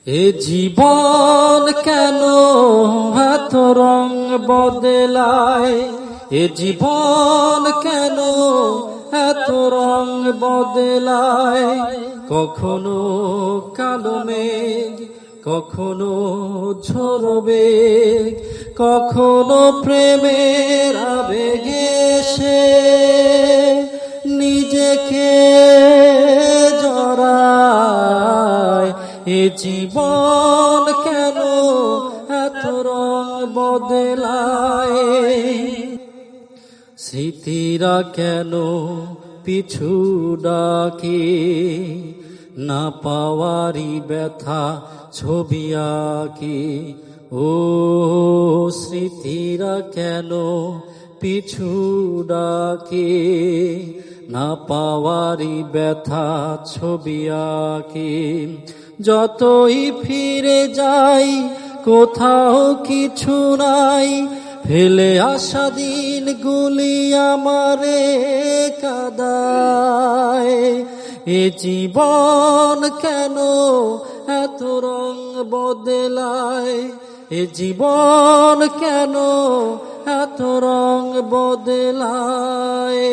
এ জীবন কেন এত রং বদলায়, এ জীবন কেন এত রং বদলায়। কখনো কালো মেঘ, কখনো ঝড়ো বেগ, কখনো প্রেমের আবেগে সে নিজেকে জড়ায়। এ জীবন কেন এত রং বদলায়, স্মৃতিরা কেন পিছু ডাকে, না পাওয়ারি ব্যথা ছবি আঁকে। ও স্মৃতিরা কেন পিছু ডাকে, না পাওয়ারি ব্যথা ছবি আঁকে। যতই ফিরে যাই কোথাও কিছু নাই, ফেলে আসা দিনগুলি আমারে কাঁদায়। এ জীবন কেন এত রং বদলায়, এ জীবন কেন এত রং বদলায়।